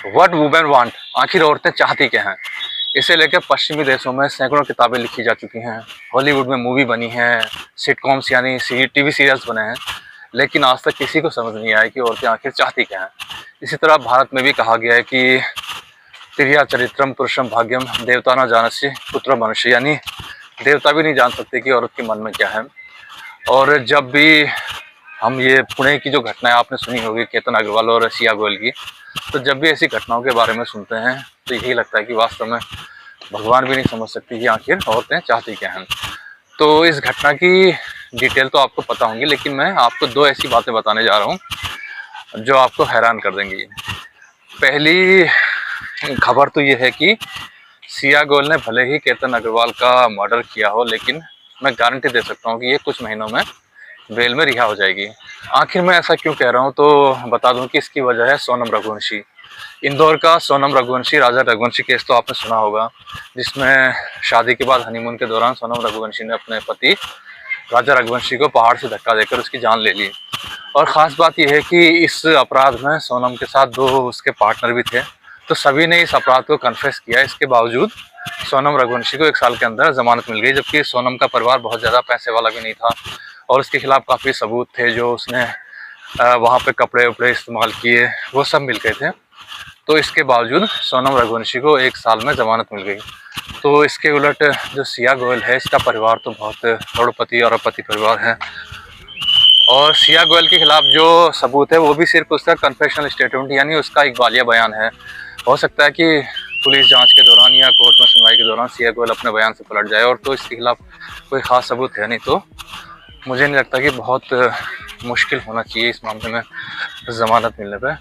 What women want, आखिर औरतें चाहती क्या हैं। इसे लेकर पश्चिमी देशों में सैकड़ों किताबें लिखी जा चुकी हैं, हॉलीवुड में मूवी बनी है, सिटकॉम्स यानी टीवी सीरियल्स बने हैं, लेकिन आज तक किसी को समझ नहीं आया कि औरतें आखिर चाहती क्या हैं। इसी तरह भारत में भी कहा गया है कि तिर्या चरित्रम पुरुषम भाग्यम देवता न जानस्य पुत्र मनुष्य, यानी देवता भी नहीं जान सकते कि औरत के मन में क्या है। और जब भी हम ये पुणे की जो घटनाएं आपने सुनी होगी, केतन अग्रवाल और सिया गोयल की, तो जब भी ऐसी घटनाओं के बारे में सुनते हैं तो यही लगता है कि वास्तव में भगवान भी नहीं समझ सकती कि आखिर औरतें चाहती क्या हैं। तो इस घटना की डिटेल तो आपको पता होंगी, लेकिन मैं आपको दो ऐसी बातें बताने जा रहा हूँ जो आपको हैरान कर देंगी। पहली खबर तो ये है कि सिया गोयल ने भले ही केतन अग्रवाल का मर्डर किया हो, लेकिन मैं गारंटी दे सकता हूँ कि ये कुछ महीनों में बेल में रिहा हो जाएगी। आखिर मैं ऐसा क्यों कह रहा हूँ, तो बता दूं कि इसकी वजह है सोनम रघुवंशी। इंदौर का सोनम रघुवंशी राजा रघुवंशी केस तो आपने सुना होगा, जिसमें शादी के बाद हनीमून के दौरान सोनम रघुवंशी ने अपने पति राजा रघुवंशी को पहाड़ से धक्का देकर उसकी जान ले ली। और ख़ास बात यह है कि इस अपराध में सोनम के साथ दो उसके पार्टनर भी थे, तो सभी ने इस अपराध को कन्फेस किया। इसके बावजूद सोनम रघुवंशी को 1 साल के अंदर जमानत मिल गई, जबकि सोनम का परिवार बहुत ज़्यादा पैसे वाला भी नहीं था और उसके खिलाफ काफ़ी सबूत थे। जो उसने वहाँ पे कपड़े उपड़े इस्तेमाल किए वो सब मिल गए थे, तो इसके बावजूद सोनम रघुवंशी को 1 साल में ज़मानत मिल गई। तो इसके उलट जो सिया गोयल है, इसका परिवार तो बहुत करोड़पति और अरबपति परिवार है, और सिया गोयल के खिलाफ जो सबूत है वो भी सिर्फ उसका कन्फेशनल स्टेटमेंट यानी उसका इकबालिया बयान है। हो सकता है कि पुलिस जांच के दौरान या कोर्ट में सुनवाई के दौरान सिया गोयल अपने बयान से पलट जाए, और तो इसके खिलाफ कोई ख़ास सबूत है नहीं। तो मुझे नहीं लगता कि बहुत मुश्किल होना चाहिए इस मामले में ज़मानत मिलने पे।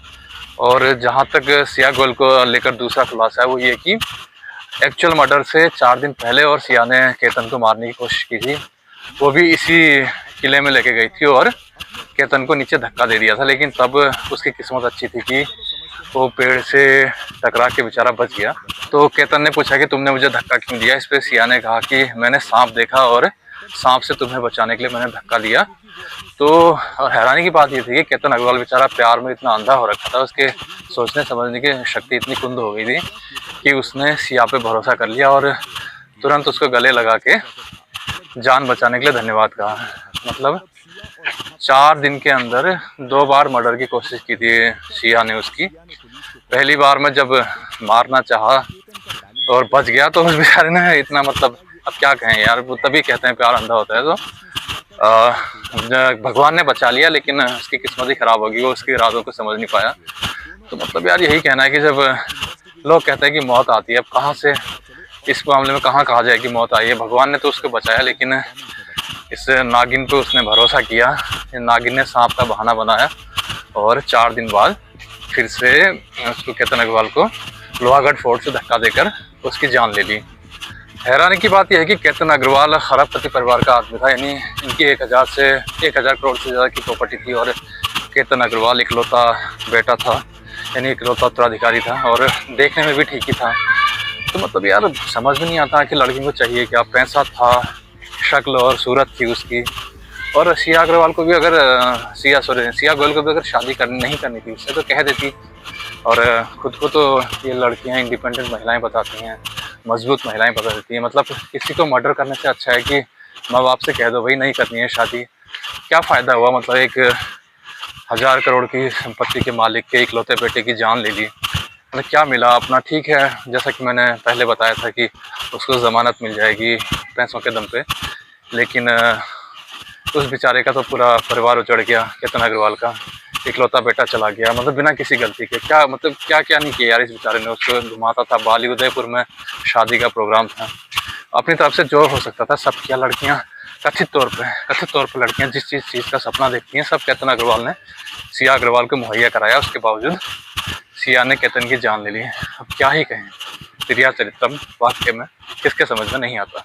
और जहाँ तक सिया गोयल को लेकर दूसरा खुलासा है वो ये कि एक्चुअल मर्डर से 4 दिन पहले और सिया ने केतन को मारने की कोशिश की थी, वो भी इसी किले में लेके गई थी और केतन को नीचे धक्का दे दिया था। लेकिन तब उसकी किस्मत अच्छी थी कि वो पेड़ से टकरा के बेचारा बच गया। तो केतन ने पूछा कि तुमने मुझे धक्का क्यों दिया। इस पर सिया ने कहा कि मैंने सांप देखा और सांप से तुम्हें बचाने के लिए मैंने धक्का दिया। तो और हैरानी की बात ये थी कि केतन अग्रवाल बेचारा प्यार में इतना अंधा हो रखा था, उसके सोचने समझने की शक्ति इतनी कुंद हो गई थी कि उसने सिया पे भरोसा कर लिया और तुरंत उसको गले लगा के जान बचाने के लिए धन्यवाद कहा। मतलब 4 दिन के अंदर 2 बार मर्डर की कोशिश की थी सिया ने उसकी। पहली बार में जब मारना चाहा और बच गया तो उस बेचारे ने इतना, मतलब अब क्या कहें यार, वो तभी कहते हैं प्यार अंधा होता है। तो भगवान ने बचा लिया, लेकिन उसकी किस्मत ही खराब होगी, वो उसके इरादों को समझ नहीं पाया। तो मतलब यार यही कहना है कि जब लोग कहते हैं कि मौत आती है, अब कहाँ से इस मामले में कहाँ कहा जाए कि मौत आई है। भगवान ने तो उसको बचाया, लेकिन इस नागिन पे उसने भरोसा किया। नागिन ने सांप का बहाना बनाया और 4 दिन बाद फिर से उसको केतन अग्रवाल को लोहागढ़ फोर्ट से धक्का देकर उसकी जान ले ली। हैरानी की बात यह है कि केतन अग्रवाल खरबपति परिवार का आदमी था, यानी इनकी 1000 करोड़ से ज़्यादा की प्रॉपर्टी थी और केतन अग्रवाल इकलौता बेटा था, यानी इकलौता उत्तराधिकारी था और देखने में भी ठीक ही था। तो मतलब यार समझ में नहीं आता कि लड़की को चाहिए क्या। पैसा था, शक्ल और सूरत थी उसकी। और सिया अग्रवाल को भी अगर सिया गोयल को भी अगर शादी नहीं करनी थी उससे तो कह देती। और खुद को तो ये लड़कियां इंडिपेंडेंट महिलाएं बताती हैं, मजबूत महिलाएं बता देती हैं। मतलब किसी को मर्डर करने से अच्छा है कि माँ बाप से कह दो भाई नहीं करनी है शादी। क्या फ़ायदा हुआ, मतलब 1000 करोड़ की संपत्ति के मालिक के इकलौते बेटे की जान ले ली, मतलब क्या मिला अपना। ठीक है, जैसा कि मैंने पहले बताया था कि उसको ज़मानत मिल जाएगी पैसों के दम पे, लेकिन उस बेचारे का तो पूरा परिवार उजड़ गया। केतन अग्रवाल का इकलौता बेटा चला गया, मतलब बिना किसी गलती के। क्या मतलब क्या क्या नहीं किया यार इस बेचारे ने। उसको घुमाता था, बाली उदयपुर में शादी का प्रोग्राम था, अपनी तरफ से जो हो सकता था सब किया। लड़कियां कथित तौर पर लड़कियां जिस चीज़ का सपना देखती हैं, सब केतन अग्रवाल ने सिया अग्रवाल को मुहैया कराया। उसके बावजूद सिया ने केतन की जान ले ली। अब क्या ही कहें, तिर्या चरित्रम वाक्य में किसके समझ में नहीं आता।